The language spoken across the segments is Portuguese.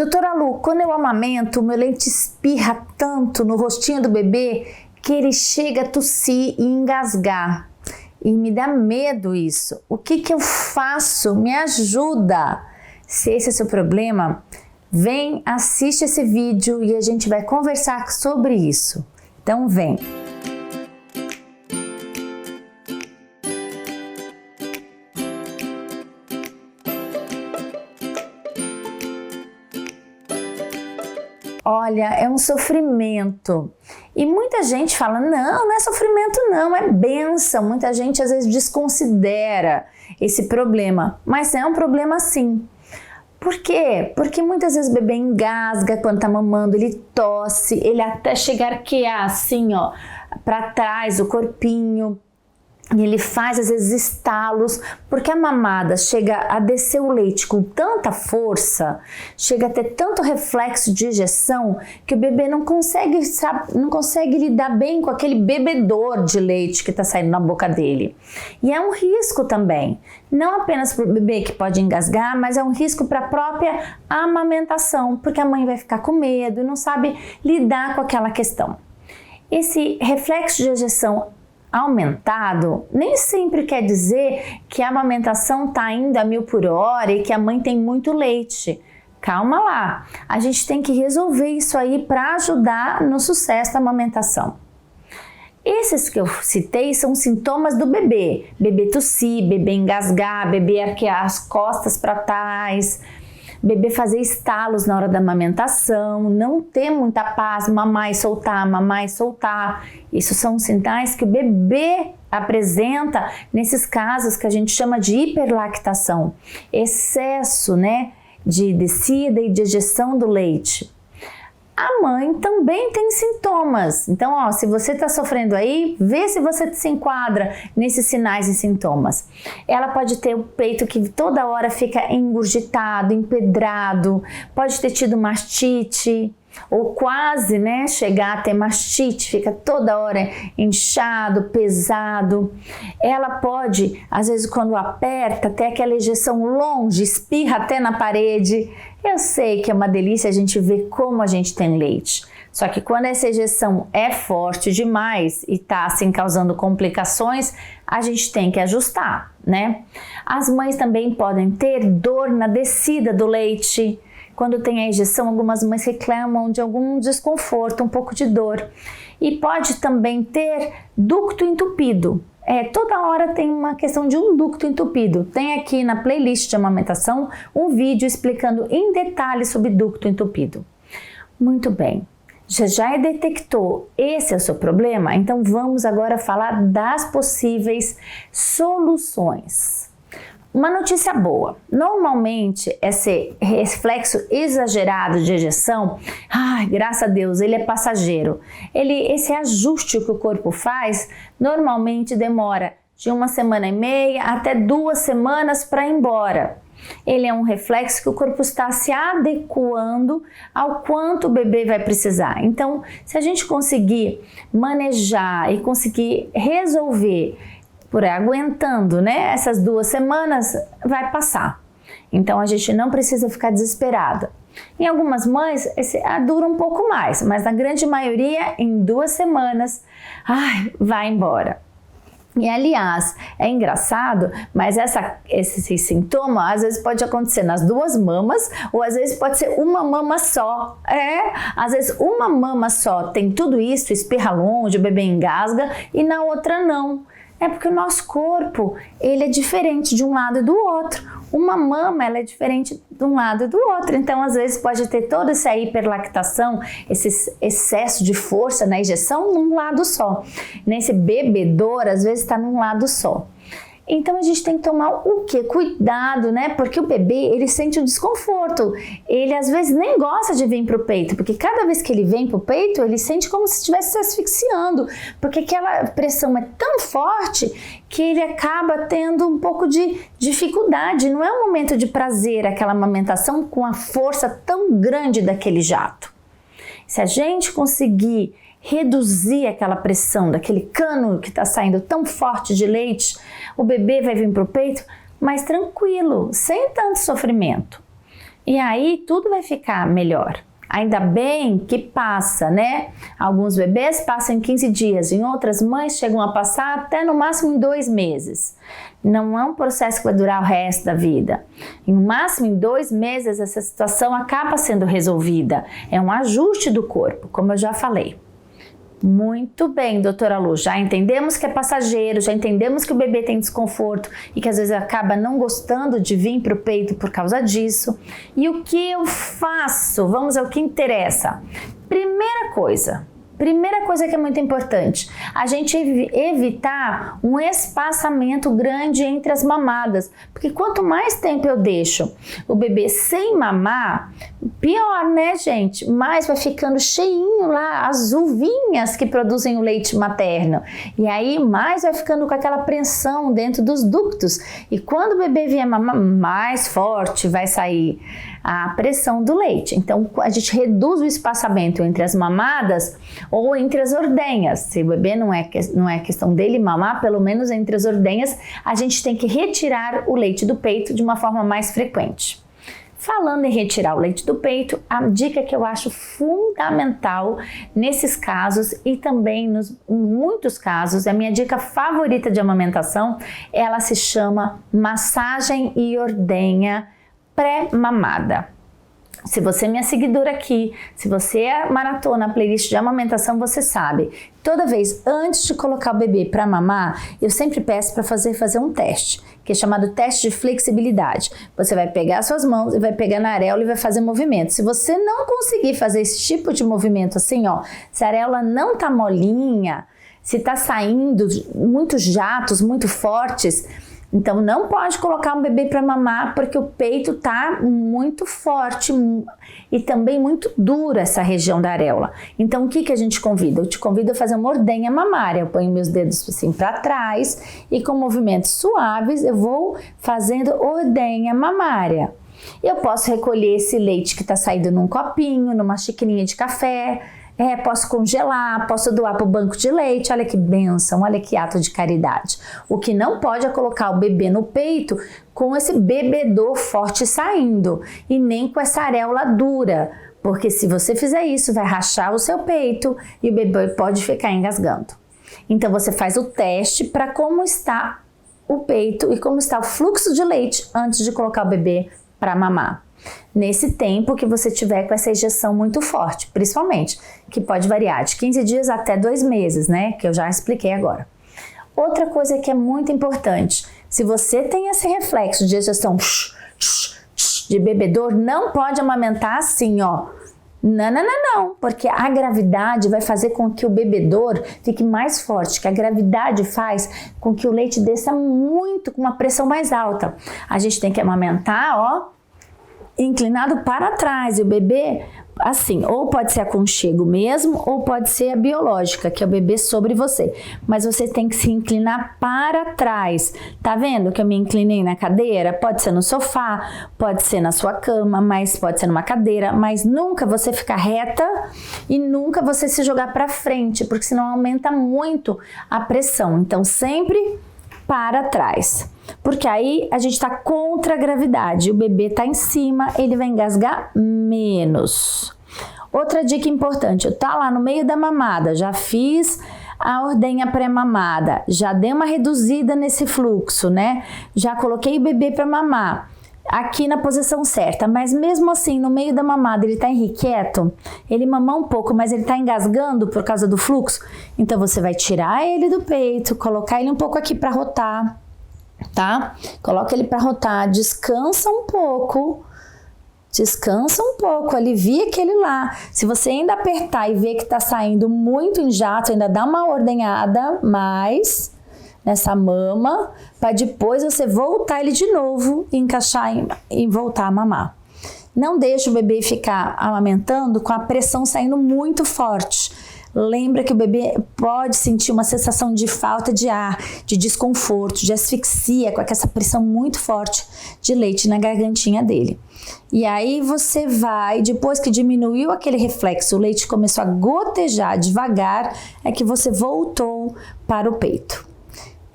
Doutora Lu, quando eu amamento, o meu leite espirra tanto no rostinho do bebê que ele chega a tossir e engasgar. E me dá medo isso. O que eu faço? Me ajuda! Se esse é o seu problema, vem, assiste esse vídeo e a gente vai conversar sobre isso. Então vem! Olha, é um sofrimento. E muita gente fala, não é sofrimento não, é bênção. Muita gente às vezes desconsidera esse problema, mas é um problema sim. Por quê? Porque muitas vezes o bebê engasga quando tá mamando, ele tosse, ele até chega a arquear assim, ó, para trás o corpinho. E ele faz às vezes estalos, porque a mamada chega a descer o leite com tanta força, chega a ter tanto reflexo de ejeção, que o bebê não consegue lidar bem com aquele bebedor de leite que está saindo na boca dele. E é um risco também, não apenas para o bebê que pode engasgar, mas é um risco para a própria amamentação, porque a mãe vai ficar com medo e não sabe lidar com aquela questão. Esse reflexo de ejeção aumentado nem sempre quer dizer que a amamentação está indo a 1000 por hora e que a mãe tem muito leite. Calma lá, a gente tem que resolver isso aí para ajudar no sucesso da amamentação. Esses que eu citei são sintomas do bebê. Bebê tossir, bebê engasgar, bebê arquear as costas para trás, bebê fazer estalos na hora da amamentação, não ter muita paz, mamar e soltar. Isso são sinais que o bebê apresenta nesses casos que a gente chama de hiperlactação, excesso, de descida e de ejeção do leite. A mãe também tem sintomas, então se você está sofrendo aí, vê se você se enquadra nesses sinais e sintomas. Ela pode ter o peito que toda hora fica engurgitado, empedrado, pode ter tido mastite, ou quase chegar a ter mastite, fica toda hora inchado, pesado. Ela pode, às vezes quando aperta, ter aquela ejeção longe, espirra até na parede. Eu sei que é uma delícia a gente ver como a gente tem leite, só que quando essa ejeção é forte demais e está assim causando complicações, a gente tem que ajustar, As mães também podem ter dor na descida do leite. Quando tem a ejeção, algumas mães reclamam de algum desconforto, um pouco de dor. E pode também ter ducto entupido. Toda hora tem uma questão de um ducto entupido. Tem aqui na playlist de amamentação um vídeo explicando em detalhes sobre ducto entupido. Muito bem. Já detectou esse é o seu problema? Então vamos agora falar das possíveis soluções. Uma notícia boa, normalmente esse reflexo exagerado de ejeção, graças a Deus, ele é passageiro. Esse ajuste que o corpo faz, normalmente demora de 1,5 semanas até 2 semanas para ir embora. Ele é um reflexo que o corpo está se adequando ao quanto o bebê vai precisar. Então, se a gente conseguir manejar e conseguir resolver aguentando, essas 2 semanas, vai passar. Então a gente não precisa ficar desesperada. Em algumas mães dura um pouco mais, mas na grande maioria em 2 semanas, vai embora. E aliás, é engraçado, mas esse sintoma às vezes pode acontecer nas 2 mamas ou às vezes pode ser uma mama só. Às vezes uma mama só tem tudo isso, espirra longe, o bebê engasga e na outra não. É porque o nosso corpo, ele é diferente de um lado e do outro. Uma mama, ela é diferente de um lado e do outro. Então, às vezes, pode ter toda essa hiperlactação, esse excesso de força na ejeção num lado só. Nesse bebedor, às vezes, está num lado só. Então, a gente tem que tomar o quê? Cuidado, Porque o bebê, ele sente um desconforto. Ele, às vezes, nem gosta de vir para o peito, porque cada vez que ele vem para o peito, ele sente como se estivesse se asfixiando, porque aquela pressão é tão forte que ele acaba tendo um pouco de dificuldade. Não é um momento de prazer, aquela amamentação com a força tão grande daquele jato. Se a gente conseguir reduzir aquela pressão daquele cano que está saindo tão forte de leite, o bebê vai vir para o peito mais tranquilo, sem tanto sofrimento. E aí tudo vai ficar melhor. Ainda bem que passa, né? Alguns bebês passam em 15 dias, em outras mães chegam a passar até no máximo em 2 meses. Não é um processo que vai durar o resto da vida. No máximo em 2 meses essa situação acaba sendo resolvida. É um ajuste do corpo, como eu já falei. Muito bem, doutora Lu, já entendemos que é passageiro, já entendemos que o bebê tem desconforto e que às vezes acaba não gostando de vir para o peito por causa disso. E o que eu faço? Vamos ao que interessa. Primeira coisa que é muito importante, a gente evitar um espaçamento grande entre as mamadas, porque quanto mais tempo eu deixo o bebê sem mamar, pior, né, gente? Mais vai ficando cheinho lá, as uvinhas que produzem o leite materno, e aí mais vai ficando com aquela pressão dentro dos ductos, e quando o bebê vier mamar, mais forte vai sair a pressão do leite. Então a gente reduz o espaçamento entre as mamadas ou entre as ordenhas. Se o bebê não é questão dele mamar, pelo menos entre as ordenhas, a gente tem que retirar o leite do peito de uma forma mais frequente. Falando em retirar o leite do peito, a dica que eu acho fundamental nesses casos e também em muitos casos, a minha dica favorita de amamentação, ela se chama massagem e ordenha pré-mamada. Se você é minha seguidora aqui, se você é maratona playlist de amamentação, você sabe. Toda vez antes de colocar o bebê para mamar, eu sempre peço para fazer um teste, que é chamado teste de flexibilidade. Você vai pegar as suas mãos e vai pegar na areola e vai fazer movimento. Se você não conseguir fazer esse tipo de movimento assim, ó, se a areola não tá molinha, se tá saindo muitos jatos muito fortes, então não pode colocar um bebê para mamar porque o peito tá muito forte e também muito dura essa região da areola. Então o que a gente convida? Eu te convido a fazer uma ordenha mamária. Eu ponho meus dedos assim para trás e com movimentos suaves eu vou fazendo ordenha mamária. Eu posso recolher esse leite que está saindo num copinho, numa xicrinha de café. Posso congelar, posso doar para o banco de leite, olha que bênção, olha que ato de caridade. O que não pode é colocar o bebê no peito com esse bebedor forte saindo e nem com essa areola dura, porque se você fizer isso vai rachar o seu peito e o bebê pode ficar engasgando. Então você faz o teste para como está o peito e como está o fluxo de leite antes de colocar o bebê para mamar. Nesse tempo que você tiver com essa injeção muito forte, principalmente, que pode variar de 15 dias até 2 meses, né? Que eu já expliquei agora. Outra coisa que é muito importante, se você tem esse reflexo de injeção de bebedor, não pode amamentar assim, ó. Não, porque a gravidade vai fazer com que o bebedor fique mais forte, que a gravidade faz com que o leite desça muito, com uma pressão mais alta. A gente tem que amamentar, ó, inclinado para trás, e o bebê assim, ou pode ser aconchego mesmo, ou pode ser a biológica, que é o bebê sobre você, mas você tem que se inclinar para trás. Tá vendo que eu me inclinei na cadeira? Pode ser no sofá, pode ser na sua cama, mas pode ser numa cadeira, mas nunca você ficar reta e nunca você se jogar para frente, porque senão aumenta muito a pressão. Então sempre para trás, porque aí a gente está contra a gravidade, o bebê está em cima, ele vai engasgar menos. Outra dica importante, eu tá lá no meio da mamada, já fiz a ordenha pré-mamada, já dei uma reduzida nesse fluxo, né? Já coloquei o bebê para mamar aqui na posição certa, mas mesmo assim no meio da mamada ele tá irrequieto, ele mamou um pouco, mas ele tá engasgando por causa do fluxo, então você vai tirar ele do peito, colocar ele um pouco aqui para rotar, tá? Coloca ele para rotar, descansa um pouco, alivia aquele lá. Se você ainda apertar e ver que tá saindo muito em jato, ainda dá uma ordenhada mais nessa mama, para depois você voltar ele de novo e encaixar e voltar a mamar. Não deixe o bebê ficar amamentando com a pressão saindo muito forte. Lembra que o bebê pode sentir uma sensação de falta de ar, de desconforto, de asfixia com essa pressão muito forte de leite na gargantinha dele. E aí você vai, depois que diminuiu aquele reflexo, o leite começou a gotejar devagar, é que você voltou para o peito.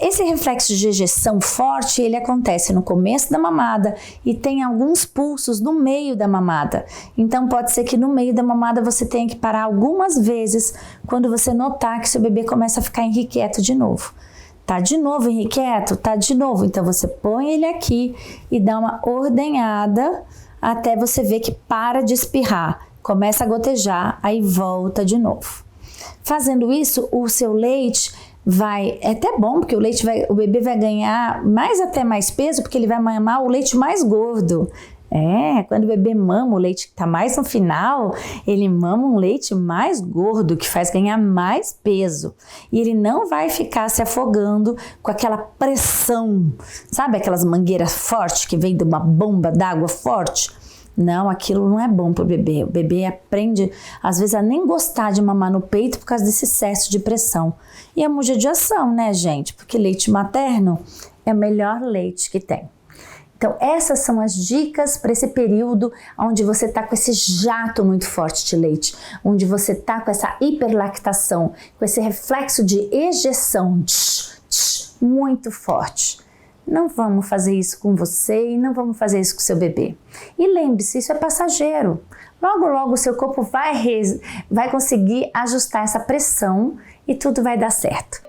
Esse reflexo de ejeção forte, ele acontece no começo da mamada e tem alguns pulsos no meio da mamada. Então pode ser que no meio da mamada você tenha que parar algumas vezes quando você notar que seu bebê começa a ficar irrequieto de novo. Tá de novo irrequieto? Tá de novo. Então você põe ele aqui e dá uma ordenhada até você ver que para de espirrar, começa a gotejar, aí volta de novo. Fazendo isso, o seu leite é até bom, porque o bebê vai ganhar até mais peso, porque ele vai mamar o leite mais gordo. Quando o bebê mama o leite que está mais no final, ele mama um leite mais gordo, que faz ganhar mais peso. E ele não vai ficar se afogando com aquela pressão, sabe aquelas mangueiras fortes que vem de uma bomba d'água forte? Não, aquilo não é bom para o bebê. O bebê aprende, às vezes, a nem gostar de mamar no peito por causa desse excesso de pressão. E a judiação, né, gente? Porque leite materno é o melhor leite que tem. Então, essas são as dicas para esse período onde você está com esse jato muito forte de leite, onde você está com essa hiperlactação, com esse reflexo de ejeção muito forte. Não vamos fazer isso com você e não vamos fazer isso com seu bebê. E lembre-se, isso é passageiro. Logo, logo o seu corpo vai conseguir ajustar essa pressão e tudo vai dar certo.